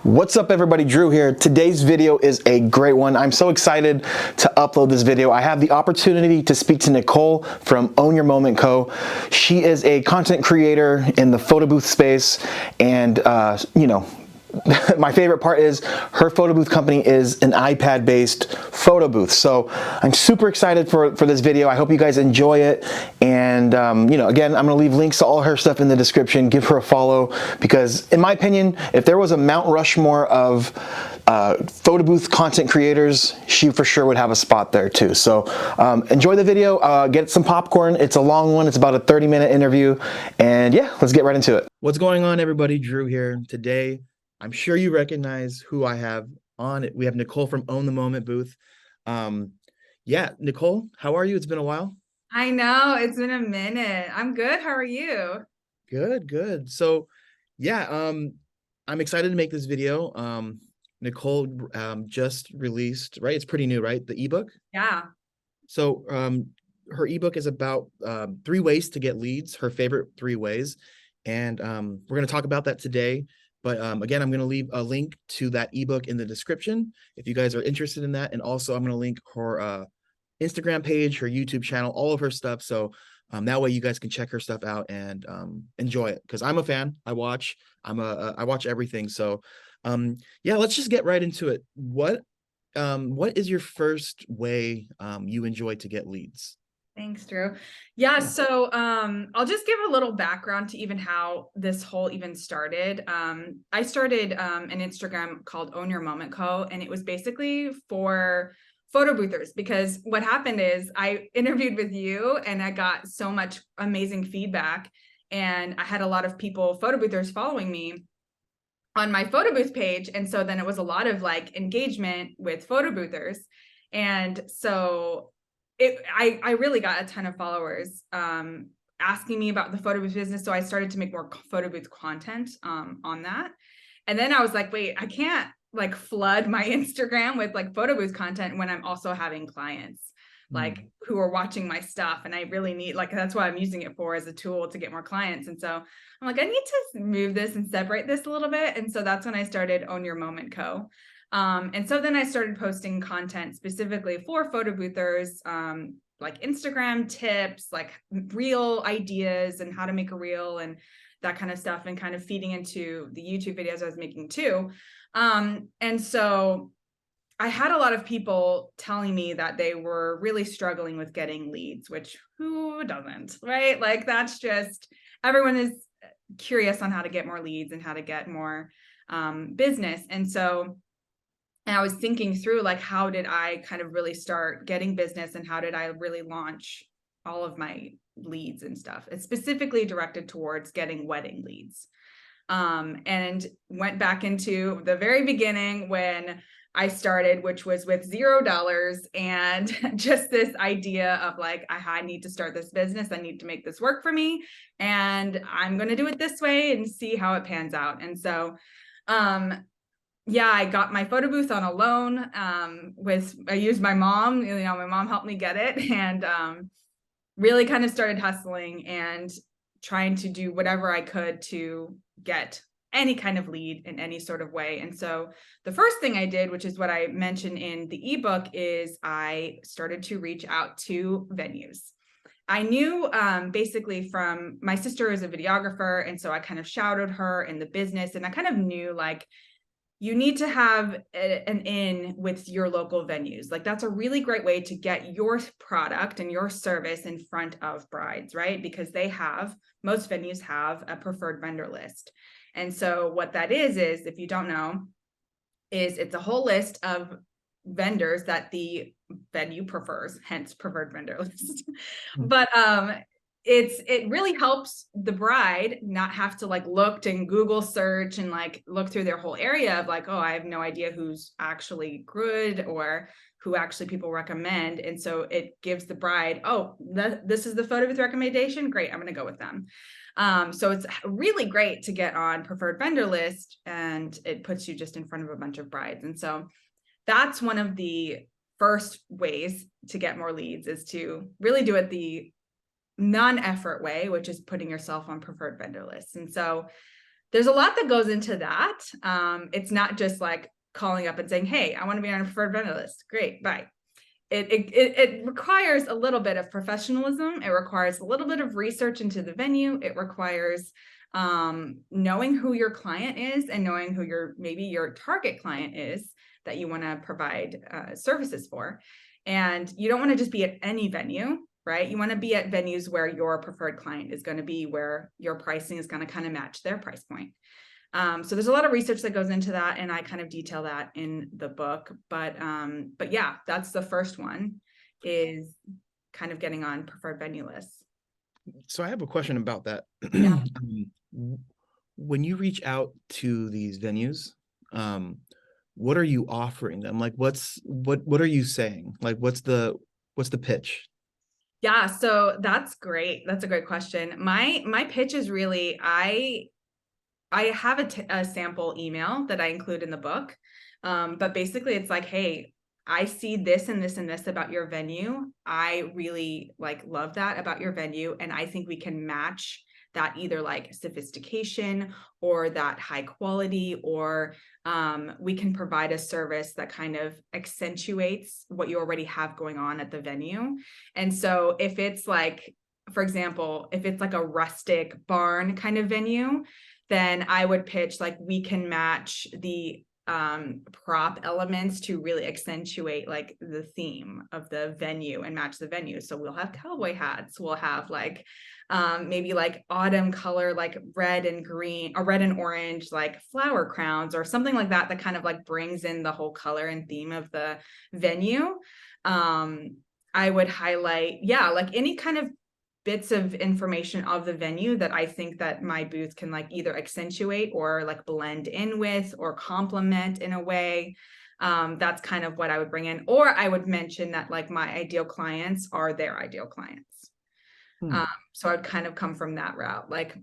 What's up everybody, Drew here. Today's video is a great one. I'm so excited to upload this video. I have the opportunity to speak to Nicole from Own Your Moment Co. She is a content creator in the photo booth space, and my favorite part is her photo booth company is an iPad-based photo booth. So I'm super excited for this video. I hope you guys enjoy it. And again, I'm gonna leave links to all her stuff in the description. Give her a follow, because in my opinion, if there was a Mount Rushmore of photo booth content creators, she for sure would have a spot there too. So enjoy the video, get some popcorn. It's a long one. It's about a 30-minute interview. And yeah, let's get right into it. What's going on, everybody? Drew here. Today, I'm sure you recognize who I have on it. We have Nicole from Own the Moment booth. Yeah, Nicole, how are you? It's been a while. I know, it's been a minute. I'm good. How are you? Good, good. So yeah, I'm excited to make this video. Nicole just released, right? It's pretty new, right? The ebook. Yeah. So her ebook is about 3 ways to get leads, her favorite 3 ways. And we're going to talk about that today. But again, I'm going to leave a link to that ebook in the description if you guys are interested in that. And also I'm going to link her Instagram page, her YouTube channel, all of her stuff. So that way you guys can check her stuff out and enjoy it. Because I'm a fan. I watch everything. So yeah, let's just get right into it. What is your first way you enjoy to get leads? Thanks, Drew. Yeah, so I'll just give a little background to even how this whole even started. I started an Instagram called Own Your Moment Co. And it was basically for photo boothers, because what happened is I interviewed with you and I got so much amazing feedback. And I had a lot of people, photo boothers, following me on my photo booth page. And so then it was a lot of like engagement with photo boothers. And so I really got a ton of followers asking me about the photo booth business. So I started to make more photo booth content on that. And then I was like, wait, I can't like flood my Instagram with like photo booth content when I'm also having clients like who are watching my stuff. And I really need, like, that's what I'm using it for, as a tool to get more clients. And so I'm like, I need to move this and separate this a little bit. And so that's when I started Own Your Moment Co. And so then I started posting content specifically for photo boothers, like Instagram tips, like reel ideas and how to make a reel and that kind of stuff, and kind of feeding into the YouTube videos I was making too. And so I had a lot of people telling me that they were really struggling with getting leads, which who doesn't, right? Like that's just, everyone is curious on how to get more leads and how to get more business. And I was thinking through, like, how did I kind of really start getting business and how did I really launch all of my leads and stuff? It's specifically directed towards getting wedding leads. And went back into the very beginning when I started, which was with $0 and just this idea of like, I need to start this business. I need to make this work for me. And I'm going to do it this way and see how it pans out. And so, yeah, I got my photo booth on a loan I used my mom, my mom helped me get it, and really kind of started hustling and trying to do whatever I could to get any kind of lead in any sort of way. And so the first thing I did, which is what I mentioned in the ebook, is I started to reach out to venues. I knew basically from my sister is a videographer. And so I kind of shadowed her in the business, and I kind of knew like, you need to have an in with your local venues. Like that's a really great way to get your product and your service in front of brides, right? Because most venues have a preferred vendor list. And so what that is if you don't know, is it's a whole list of vendors that the venue prefers, hence preferred vendor list. But it really helps the bride not have to like look and Google search and like look through their whole area of like, oh, I have no idea who's actually good or who actually people recommend. And so it gives the bride, oh, this is the photo booth recommendation. Great, I'm going to go with them. So it's really great to get on preferred vendor list, and it puts you just in front of a bunch of brides. And so that's one of the first ways to get more leads, is to really do it the non-effort way, which is putting yourself on preferred vendor lists. And so there's a lot that goes into that. It's not just like calling up and saying, hey, I want to be on a preferred vendor list. Great, bye. It requires a little bit of professionalism. It requires a little bit of research into the venue. It requires knowing who your client is and knowing who maybe your target client is that you want to provide services for. And you don't want to just be at any venue, right? You want to be at venues where your preferred client is going to be, where your pricing is going to kind of match their price point. So there's a lot of research that goes into that, and I kind of detail that in the book. But yeah, that's the first one, is kind of getting on preferred venue lists. So I have a question about that. Yeah. When you reach out to these venues, what are you offering them? Like, what are you saying? Like, what's the pitch? Yeah, so that's great. That's a great question. My pitch is really, I have a sample email that I include in the book. But basically it's like, hey, I see this and this and this about your venue. I really love that about your venue. And I think we can match that, either like sophistication or that high quality, or we can provide a service that kind of accentuates what you already have going on at the venue. And so if it's like, for example, if it's like a rustic barn kind of venue, then I would pitch like, we can match the prop elements to really accentuate like the theme of the venue and match the venue. So we'll have cowboy hats, we'll have like maybe like autumn color, like red and green or red and orange, like flower crowns or something like that, that kind of like brings in the whole color and theme of the venue. I would highlight, yeah, like any kind of bits of information of the venue that I think that my booth can like either accentuate or like blend in with or complement in a way. That's kind of what I would bring in. Or I would mention that like my ideal clients are their ideal clients. So I'd kind of come from that route. Like,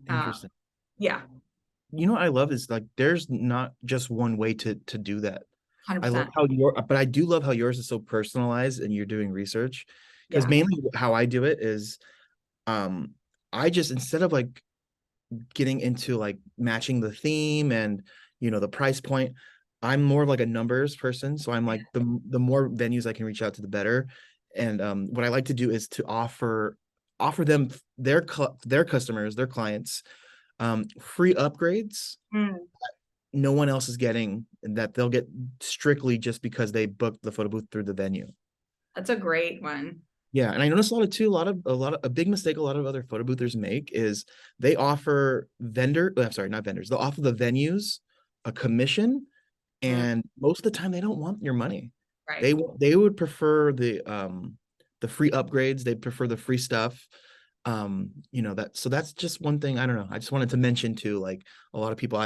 Interesting. Yeah. You know what I love is like, there's not just one way to do that. 100%. I love how but I do love how yours is so personalized and you're doing research. Because Yeah. mainly how I do it is, I just, instead of like getting into like matching the theme and, you know, the price point, I'm more of like a numbers person. So I'm like, the more venues I can reach out to, the better. And what I like to do is to offer them, their customers, their clients, free upgrades that no one else is getting, and that they'll get strictly just because they booked the photo booth through the venue. That's a great one. Yeah, and I noticed a big mistake a lot of other photo boothers make is they offer not vendors. They'll offer the venues a commission, and most of the time they don't want your money. Right. They would prefer the free upgrades. They prefer the free stuff. You know, so that's just one thing. I don't know. I just wanted to mention too, like a lot of people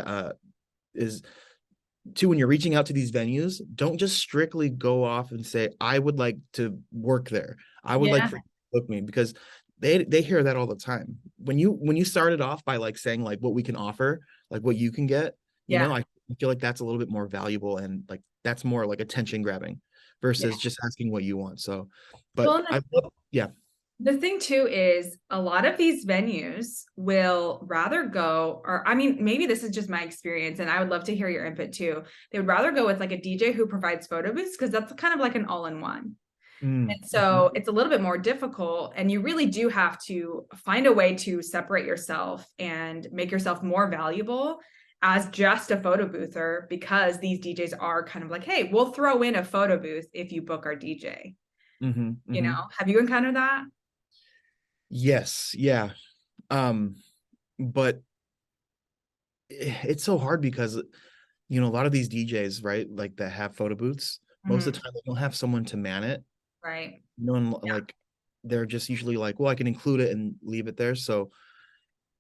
when you're reaching out to these venues, don't just strictly go off and say, I would like to work there. I would like for you to book me, because they hear that all the time. When you started off by like saying like what we can offer, like what you can get, you know, I feel like that's a little bit more valuable, and like that's more like attention grabbing versus just asking what you want. So, but the thing too is a lot of these venues will rather go, or I mean, maybe this is just my experience and I would love to hear your input too. They would rather go with like a DJ who provides photo booths, because that's kind of like an all-in-one. And so it's a little bit more difficult, and you really do have to find a way to separate yourself and make yourself more valuable as just a photo boother, because these DJs are kind of like, hey, we'll throw in a photo booth if you book our DJ. You know, have you encountered that? Yes. Yeah. But it's so hard because, you know, a lot of these DJs, right, like that have photo booths, most of the time they don't have someone to man it. Right. You know, and like they're just usually like, well, I can include it and leave it there. So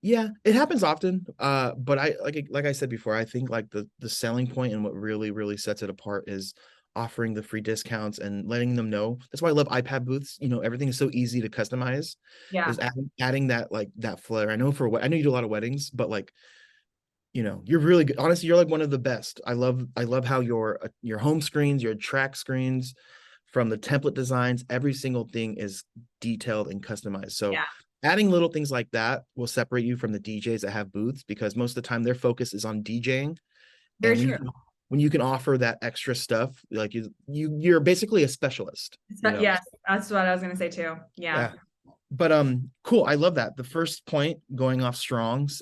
yeah, it happens often. But I like I said before, I think like the selling point and what really, really sets it apart is offering the free discounts and letting them know. That's why I love iPad booths. You know, everything is so easy to customize. Is adding that like that flair. I know you do a lot of weddings, but like, you know, you're really good. Honestly, you're like one of the best. I love how your home screens, your track screens, from the template designs, every single thing is detailed and customized. So adding little things like that will separate you from the DJs that have booths, because most of the time their focus is on DJing. Very And true. when you can offer that extra stuff, like you're basically a specialist, you know? Yes, that's what I was gonna say too. Yeah. Yeah. But cool. I love that. The first point, going off Strongs.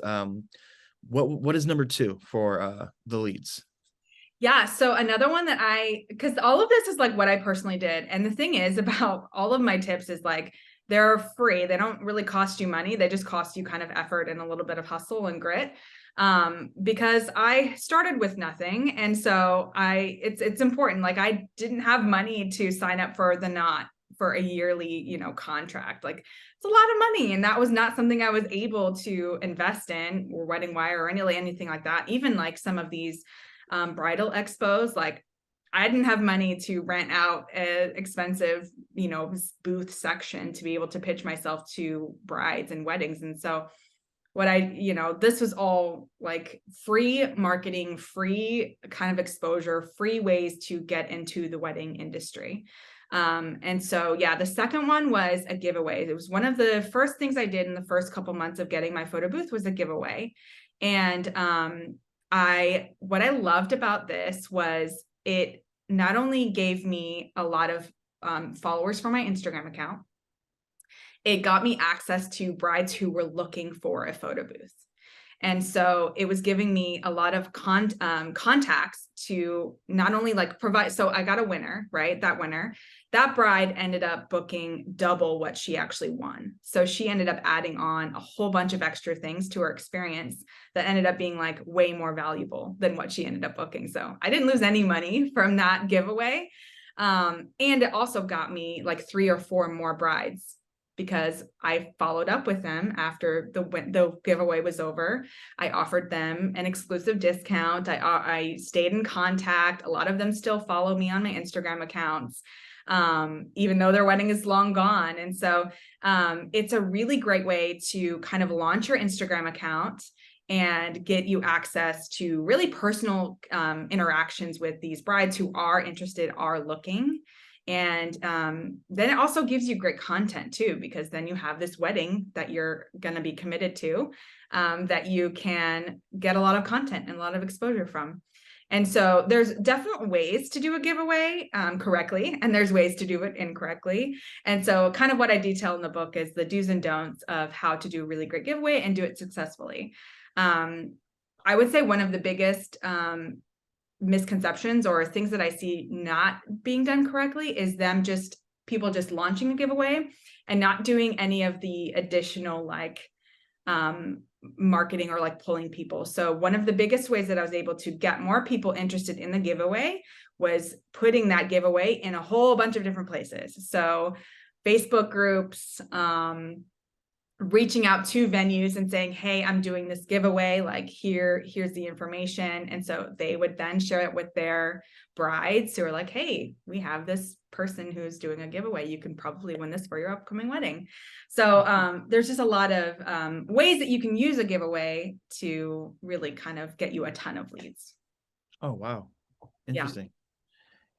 What is number 2 for the leads? Yeah. So another one that because all of this is like what I personally did. And the thing is about all of my tips is like, they're free. They don't really cost you money. They just cost you kind of effort and a little bit of hustle and grit. Because I started with nothing. And so it's important. Like I didn't have money to sign up for the Knot for a yearly, contract. Like it's a lot of money. And that was not something I was able to invest in, or Wedding Wire or anything like that. Even like some of these bridal expos, like I didn't have money to rent out an expensive, booth section to be able to pitch myself to brides and weddings. And so this was all like free marketing, free kind of exposure, free ways to get into the wedding industry. And so, yeah, the second one was a giveaway. It was one of the first things I did in the first couple months of getting my photo booth was a giveaway. And what I loved about this was it not only gave me a lot of followers for my Instagram account, it got me access to brides who were looking for a photo booth. And so it was giving me a lot of contacts to not only like provide. So I got a winner, right? That bride ended up booking double what she actually won. So she ended up adding on a whole bunch of extra things to her experience that ended up being like way more valuable than what she ended up booking. So I didn't lose any money from that giveaway. And it also got me like 3 or 4 more brides, because I followed up with them after the giveaway was over. I offered them an exclusive discount. I stayed in contact. A lot of them still follow me on my Instagram accounts, even though their wedding is long gone. And so it's a really great way to kind of launch your Instagram account and get you access to really personal interactions with these brides who are interested, are looking. And then it also gives you great content too, because then you have this wedding that you're going to be committed to, that you can get a lot of content and a lot of exposure from. And so there's definitely ways to do a giveaway correctly, and there's ways to do it incorrectly. And so kind of what I detail in the book is the do's and don'ts of how to do a really great giveaway and do it successfully. I would say one of the biggest misconceptions or things that I see not being done correctly is people just launching a giveaway and not doing any of the additional like marketing or like pulling people. So one of the biggest ways that I was able to get more people interested in the giveaway was putting that giveaway in a whole bunch of different places. So Facebook groups, reaching out to venues and saying, hey, I'm doing this giveaway, like here's the information. And so they would then share it with their brides who are like, hey, we have this person who's doing a giveaway. You can probably win this for your upcoming wedding. So there's just a lot of ways that you can use a giveaway to really kind of get you a ton of leads. Oh, wow. Interesting.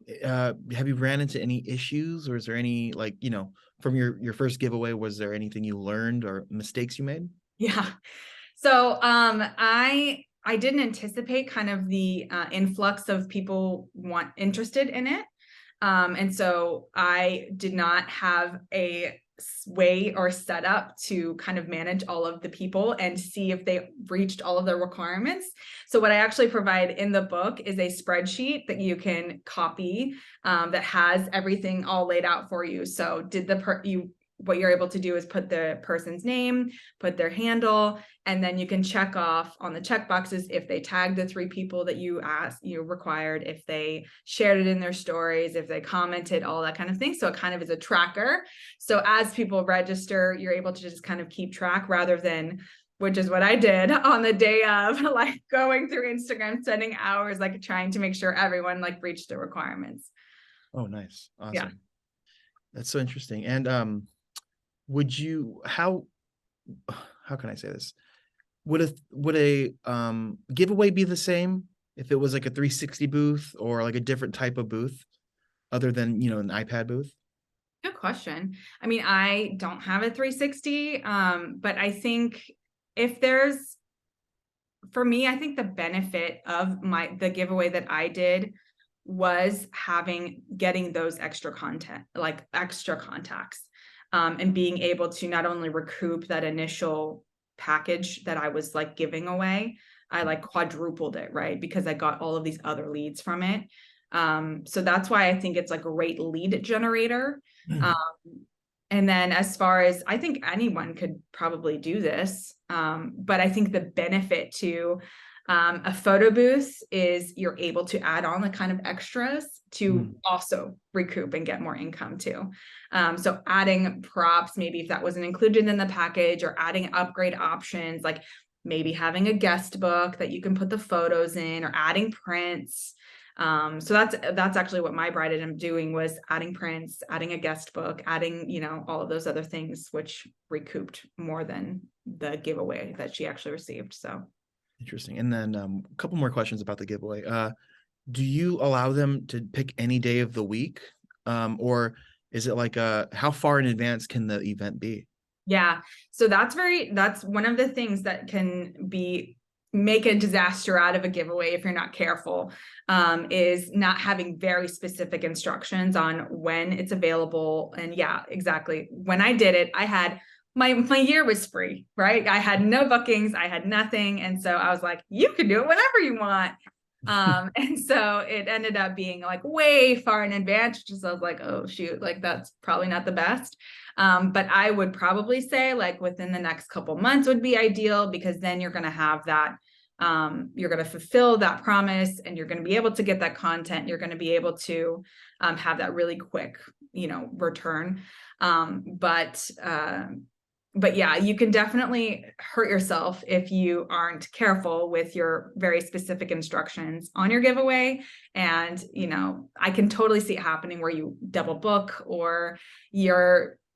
Yeah. Have you ran into any issues, or is there any, like, from your first giveaway, was there anything you learned or mistakes you made? Yeah. So I didn't anticipate kind of the influx of people interested in it. And so I did not have a way or setup to kind of manage all of the people and see if they reached all of their requirements. So what I actually provide in the book is a spreadsheet that you can copy that has everything all laid out for you. So what you're able to do is put the person's name, put their handle, and then you can check off on the check boxes if they tagged the 3 people that you required, if they shared it in their stories, if they commented, all that kind of thing. So it kind of is a tracker. So as people register, you're able to just kind of keep track, rather than, which is what I did on the day of, like going through Instagram, spending hours, like trying to make sure everyone like reached the requirements. Oh, nice. Awesome. Yeah. That's so interesting. And how can I say this? Would a giveaway be the same if it was like a 360 booth or like a different type of booth other than, an iPad booth? Good question. I mean, I don't have a 360, but I think if there's, for me, I think the benefit of the giveaway that I did was getting those extra content, like extra contacts, and being able to not only recoup that initial package that I was like giving away, I like quadrupled it, right? Because I got all of these other leads from it. So that's why I think it's like a great lead generator. Um, and then as far as, I think anyone could probably do this, but I think the benefit to a photo booth is you're able to add on the kind of extras to also recoup and get more income too. So adding props, maybe if that wasn't included in the package, or adding upgrade options, like maybe having a guest book that you can put the photos in, or adding prints. So that's actually what my bride ended up doing, was adding prints, adding a guest book, adding, all of those other things, which recouped more than the giveaway that she actually received. So Interesting. And then a couple more questions about the giveaway. Do you allow them to pick any day of the week? Or is it like how far in advance can the event be? yeah, so that's one of the things that can make a disaster out of a giveaway if you're not careful, is not having very specific instructions on when it's available. And yeah, exactly. When I did it, I had my year was free, right? I had no bookings, I had nothing. And so I was like, you can do it whenever you want. And so it ended up being like way far in advance, just I was like, oh shoot, like that's probably not the best. But I would probably say like within the next couple months would be ideal, because then you're going to have that, you're going to fulfill that promise, and you're going to be able to get that content. You're going to be able to have that really quick, return. But yeah, you can definitely hurt yourself if you aren't careful with your very specific instructions on your giveaway. And, I can totally see it happening where you double book, or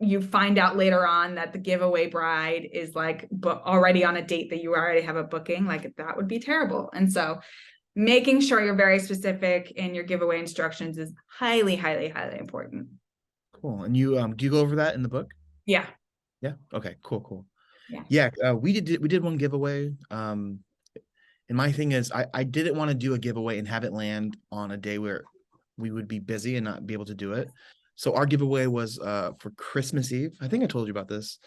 you find out later on that the giveaway bride is like already on a date that you already have a booking. Like that would be terrible. And so making sure you're very specific in your giveaway instructions is highly, highly, highly important. Cool. And you do you go over that in the book? Yeah. Yeah. Okay. Cool. Yeah. Yeah. We did one giveaway. And my thing is, I didn't want to do a giveaway and have it land on a day where we would be busy and not be able to do it. So our giveaway was for Christmas Eve. I think I told you about this.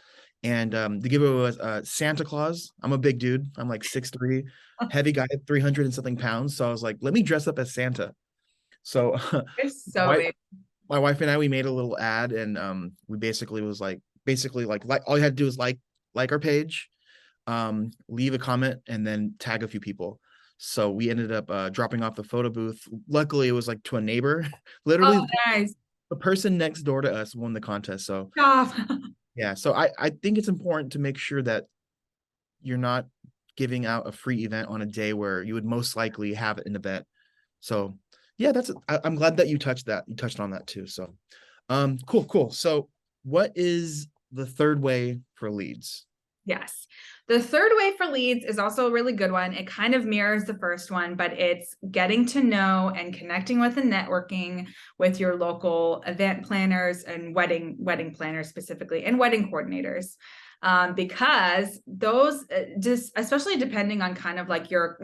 And the giveaway was Santa Claus. I'm a big dude. I'm like 6'3", heavy guy, 300 and something pounds. So I was like, let me dress up as Santa. So It's so my, big. my wife and I, we made a little ad, and we basically all you had to do is like our page, leave a comment, and then tag a few people. So we ended up dropping off the photo booth. Luckily, it was like to a neighbor. Literally, Oh, nice. the person next door to us won the contest. So Stop. yeah, so I think it's important to make sure that you're not giving out a free event on a day where you would most likely have an event. So yeah, I'm glad that you touched on that too. So cool. So what is the third way for leads? Yes. The third way for leads is also a really good one. It kind of mirrors the first one, but it's getting to know and connecting with and networking with your local event planners and wedding planners specifically, and wedding coordinators. Because those just, especially depending on kind of like your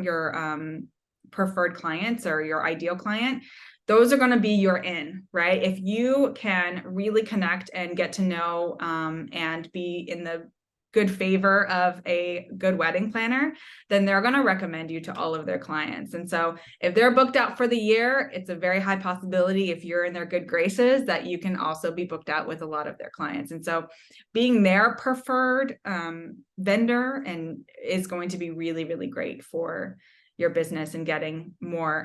preferred clients or your ideal client, those are going to be your in, right? If you can really connect and get to know and be in the good favor of a good wedding planner, then they're going to recommend you to all of their clients. And so if they're booked out for the year, it's a very high possibility, if you're in their good graces, that you can also be booked out with a lot of their clients. And so being their preferred vendor and is going to be really, really great for your business and getting more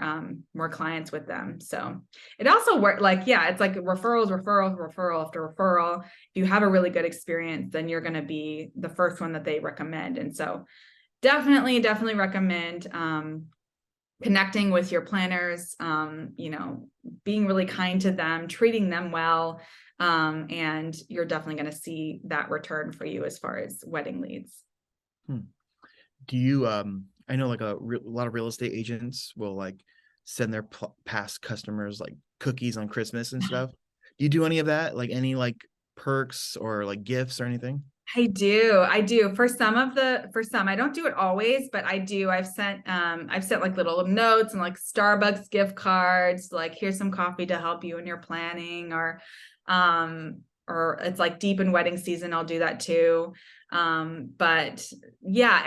clients with them. So it also works like, yeah, it's like referral after referral. If you have a really good experience, then you're going to be the first one that they recommend. And so definitely recommend connecting with your planners, being really kind to them, treating them well. And you're definitely going to see that return for you as far as wedding leads. Do you I know like a lot of real estate agents will like send their past customers like cookies on Christmas and stuff. you do any of that? Like any like perks or like gifts or anything? I do. For some, I don't do it always, but I do. I've sent like little notes and like Starbucks gift cards, like here's some coffee to help you in your planning, or it's like deep in wedding season, I'll do that too. But yeah,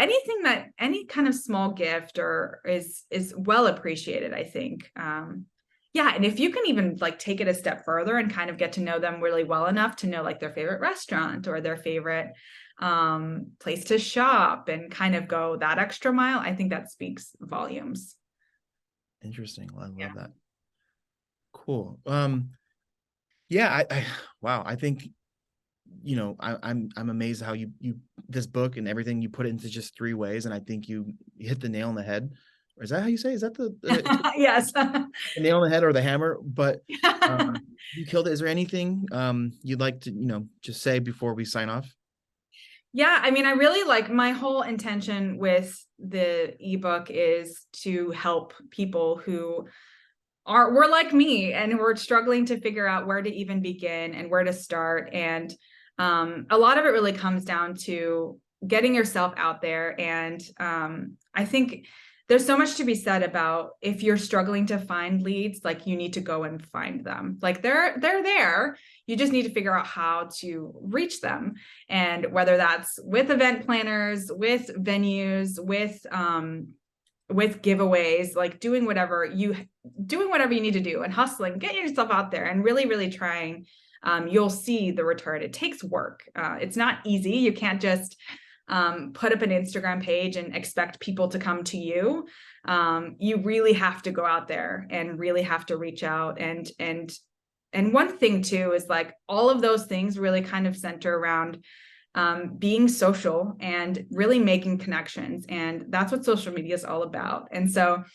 any kind of small gift or is well appreciated, I think. Yeah, and if you can even like take it a step further and kind of get to know them really well enough to know like their favorite restaurant or their favorite place to shop and kind of go that extra mile, I think that speaks volumes. Interesting. I love Yeah. that. Cool. Yeah, I wow, I think I'm amazed how you this book and everything you put it into just 3 ways, and I think you hit the nail on the head. Or is that how you say? Is that Yes. the nail on the head or the hammer? But you killed it. Is there anything you'd like to just say before we sign off? Yeah, I mean, I really like my whole intention with the ebook is to help people who were like me and we're struggling to figure out where to even begin and where to start. And a lot of it really comes down to getting yourself out there. And I think there's so much to be said about if you're struggling to find leads, like you need to go and find them. Like they're there. You just need to figure out how to reach them. And whether that's with event planners, with venues, with giveaways, like doing whatever you need to do and hustling, getting yourself out there and really, really trying, you'll see the return. It takes work. It's not easy. You can't just put up an Instagram page and expect people to come to you. You really have to go out there and really have to reach out. And one thing too is like all of those things really kind of center around being social and really making connections. And that's what social media is all about. And so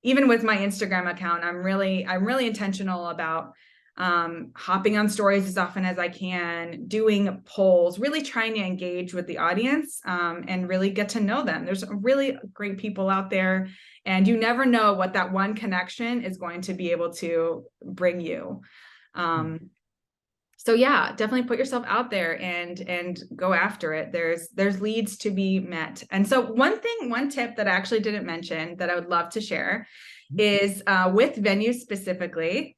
even with my Instagram account, I'm really intentional about hopping on stories as often as I can, doing polls, really trying to engage with the audience and really get to know them. There's really great people out there, and you never know what that one connection is going to be able to bring you. So yeah, definitely put yourself out there and go after it. There's leads to be met. And so one tip that I actually didn't mention that I would love to share is with venues specifically.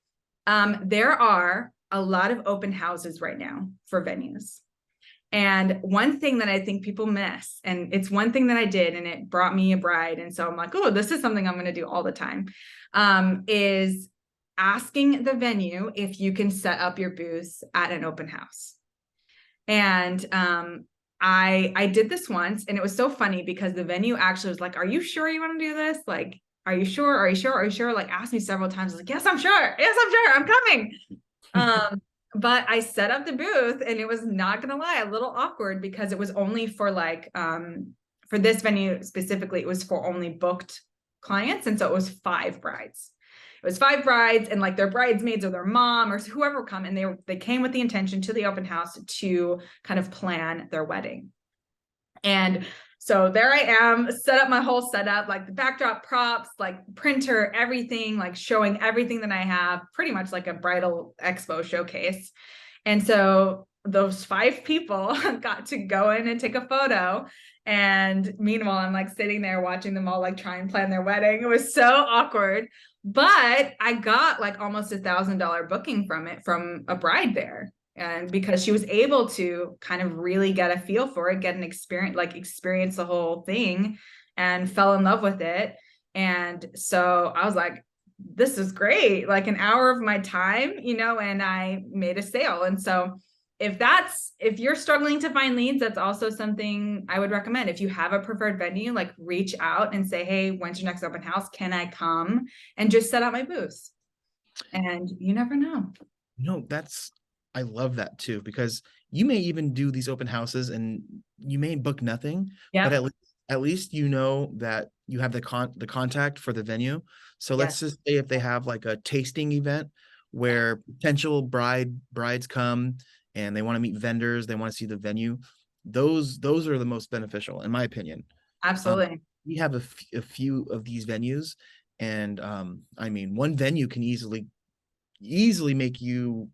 There are a lot of open houses right now for venues. And one thing that I think people miss, and it's one thing that I did, and it brought me a bride. And so I'm like, oh, this is something I'm going to do all the time, is asking the venue if you can set up your booth at an open house. And I did this once, and it was so funny because the venue actually was like, are you sure you want to do this? Like, are you sure? Are you sure? Are you sure? Like asked me several times. I was like, yes, I'm sure. Yes, I'm sure. I'm coming. But I set up the booth, and it was, not gonna lie, a little awkward because it was only for like for this venue specifically, it was for only booked clients. And so it was 5 brides. It was 5 brides and like their bridesmaids or their mom or whoever come, and they came with the intention to the open house to kind of plan their wedding. And so there I am, set up my whole setup, like the backdrop, props, like printer, everything, like showing everything that I have, pretty much like a bridal expo showcase. And so those 5 people got to go in and take a photo. And meanwhile, I'm like sitting there watching them all like try and plan their wedding. It was so awkward, but I got like almost $1,000 booking from it, from a bride there. And because she was able to kind of really get a feel for it, get an experience the whole thing and fell in love with it. And so I was like, this is great, like an hour of my time, and I made a sale. And so if you're struggling to find leads, that's also something I would recommend. If you have a preferred venue, like reach out and say, hey, when's your next open house? Can I come and just set up my booth? And you never know. I love that too, because you may even do these open houses and you may book nothing, but at least you know that you have the contact for the venue. So let's just say if they have like a tasting event where potential brides come and they want to meet vendors, they want to see the venue. Those are the most beneficial, in my opinion. Absolutely. We have a few of these venues, and I mean, one venue can easily make you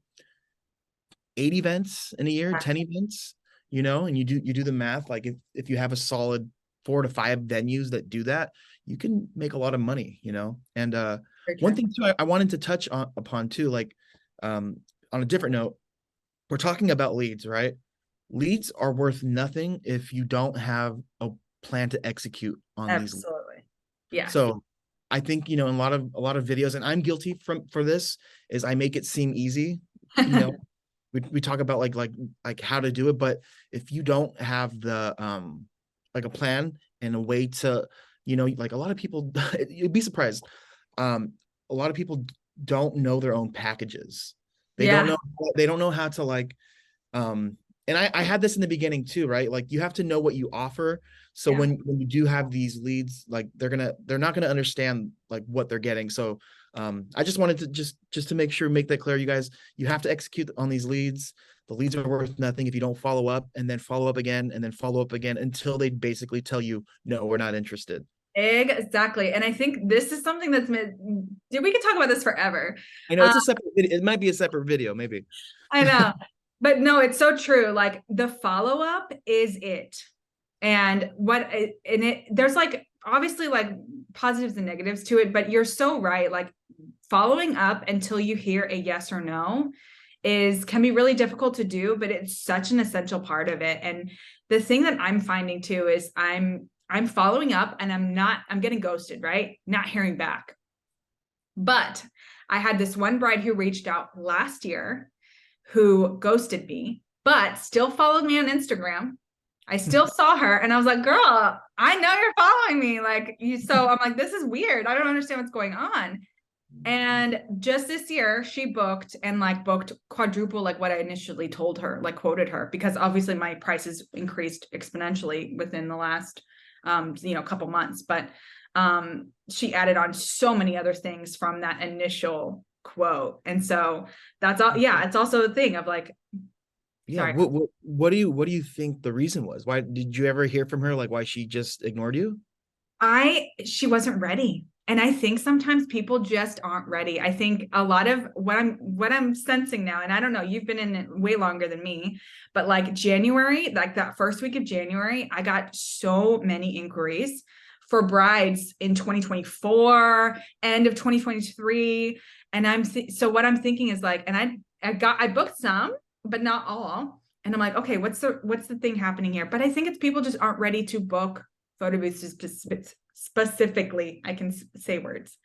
8 events in a year, 10 events, and you do the math, like if you have a solid 4 to 5 venues that do that, you can make a lot of money, and Very one true. thing too, I wanted to touch upon too, like on a different note, we're talking about leads, right? Leads are worth nothing if you don't have a plan to execute on these leads. Absolutely. Yes. So I think, in a lot of videos, and I'm guilty for this, is I make it seem easy. You know, we talk about like how to do it, but if you don't have the like a plan and a way to, like a lot of people, you'd be surprised. A lot of people don't know their own packages. They don't Yeah. know they don't know how to like and I had this in the beginning too, right? Like you have to know what you offer. So Yeah. when you do have these leads, like they're not gonna understand like what they're getting. So I just wanted to just to make that clear, you guys, you have to execute on these leads. The leads are worth nothing if you don't follow up, and then follow up again, and then follow up again until they basically tell you, no, we're not interested. Exactly. And I think this is something we could talk about this forever. I know it's a separate, it might be a separate video, maybe. I know, but no, it's so true. Like the follow-up is it. And there's like, obviously like positives and negatives to it, but you're so right. Like following up until you hear a yes or no can be really difficult to do, but it's such an essential part of it. And the thing that I'm finding too is I'm following up and I'm getting ghosted, right? Not hearing back. But I had this one bride who reached out last year who ghosted me, but still followed me on Instagram. I still saw her and I was like, girl, I know you're following me. Like so I'm like, this is weird. I don't understand what's going on. And just this year she booked quadruple like what I initially told her, like quoted her, because obviously my prices increased exponentially within the last couple months. But she added on so many other things from that initial quote. And so that's all. Yeah. It's also a thing of like, Yeah. sorry. What do you think the reason was? Why did you ever hear from her? Like why she just ignored you? She wasn't ready. And I think sometimes people just aren't ready. I think a lot of what I'm sensing now, and I don't know, you've been in it way longer than me, but like January, like that first week of January, I got so many inquiries for brides in 2024, end of 2023. And so what I'm thinking is like, and I booked some, but not all. And I'm like, okay, what's the thing happening here? But I think it's people just aren't ready to book photo booths specifically. I can say words.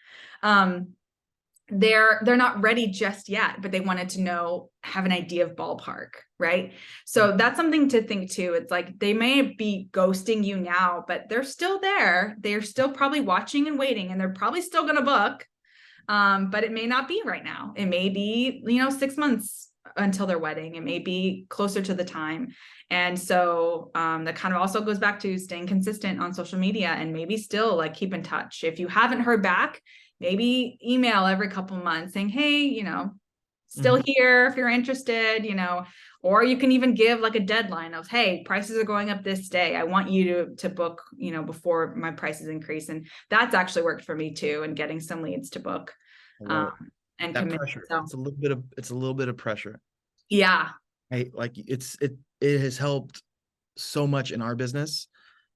They're not ready just yet, but they wanted to have an idea of ballpark, right? So that's something to think too. It's like they may be ghosting you now, but they're still there. They're still probably watching and waiting, and they're probably still going to book. But it may not be right now. It may be, 6 months until their wedding. It may be closer to the time. And so that kind of also goes back to staying consistent on social media, and maybe still like keep in touch. If you haven't heard back, maybe email every couple of months saying, hey, still here if you're interested, or you can even give like a deadline of, hey, prices are going up this day. I want you to book, before my prices increase. And that's actually worked for me too, and getting some leads to book and That commit. pressure. So, It's a little bit of pressure. yeah. It has helped so much in our business.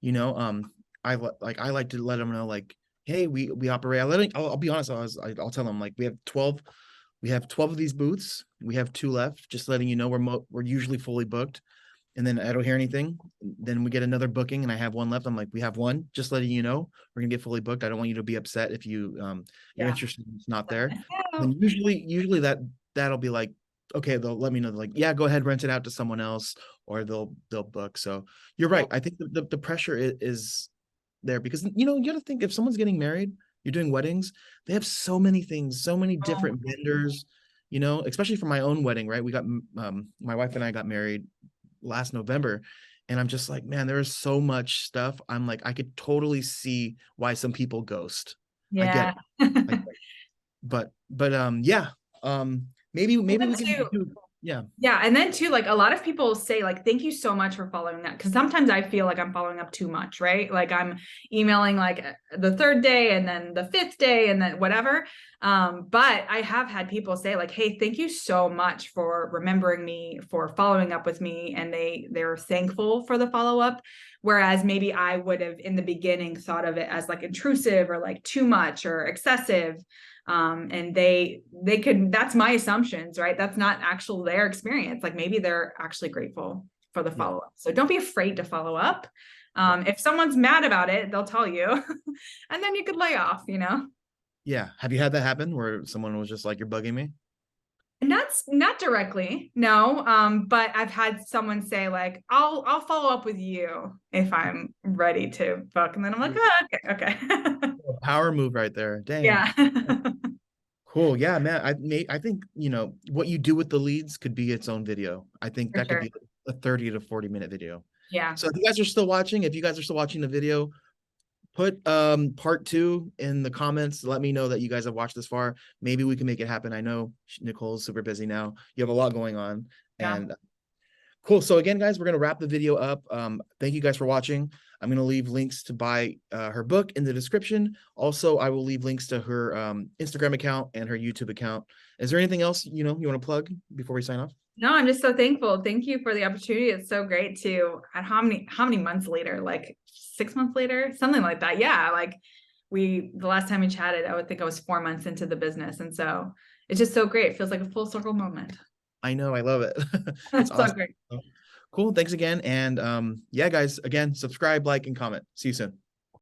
I like to let them know, like, hey, we operate. I'll be honest. I'll tell them, like, we have 12 of these booths. We have 2 left. Just letting you know, we're usually fully booked. And then I don't hear anything. Then we get another booking and I have 1 left. I'm like, we have 1, just letting you know, we're gonna get fully booked. I don't want you to be upset if you're interested, it's not there. And usually that'll be like, okay, they'll let me know, like, yeah, go ahead, rent it out to someone else, or they'll book. So you're right. I think the pressure is there, because you got to think, if someone's getting married, you're doing weddings, they have so many things, so many different vendors, especially for my own wedding, right? We got my wife and I got married last November, and I'm just like, man, there is so much stuff. I'm like, I could totally see why some people ghost. I get Yeah. it. But yeah. Maybe we can Too. do Yeah. Yeah, and then too, like a lot of people say, like, thank you so much for following that. Cause sometimes I feel like I'm following up too much, right? Like I'm emailing like the third day and then the fifth day and then whatever. But I have had people say, like, hey, thank you so much for remembering me, for following up with me. And they're thankful for the follow-up. Whereas maybe I would have in the beginning thought of it as like intrusive or like too much or excessive. And they could, that's my assumptions, right? That's not actual their experience. Like maybe they're actually grateful for the Yeah. follow-up. So don't be afraid to follow up. Yeah. If someone's mad about it, they'll tell you and then you could lay off, you know. Yeah. Have you had that happen where someone was just like, you're bugging me? And that's not directly, no. But I've had someone say like, I'll follow up with you if I'm ready to book. And then I'm like, oh, okay. Power move right there. Dang. Yeah. Cool. Yeah, man. I think, what you do with the leads could be its own video. I think For that could sure. be a 30 to 40-minute video. Yeah. So if you guys are still watching, the video, put part 2 in the comments. Let me know that you guys have watched this far. Maybe we can make it happen. I know Nicole's super busy now. You have a lot going on. Yeah. And cool. So again, guys, we're going to wrap the video up. Thank you guys for watching. I'm going to leave links to buy her book in the description. Also, I will leave links to her Instagram account and her YouTube account. Is there anything else, you want to plug before we sign off? No, I'm just so thankful. Thank you for the opportunity. It's so great to, and how many months later, like 6 months later, something like that. Yeah. Like the last time we chatted, I would think I was 4 months into the business. And so it's just so great. It feels like a full circle moment. I know. I love it. It's It's so awesome. great. Cool. Thanks again. And yeah, guys, again, subscribe, like, and comment. See you soon.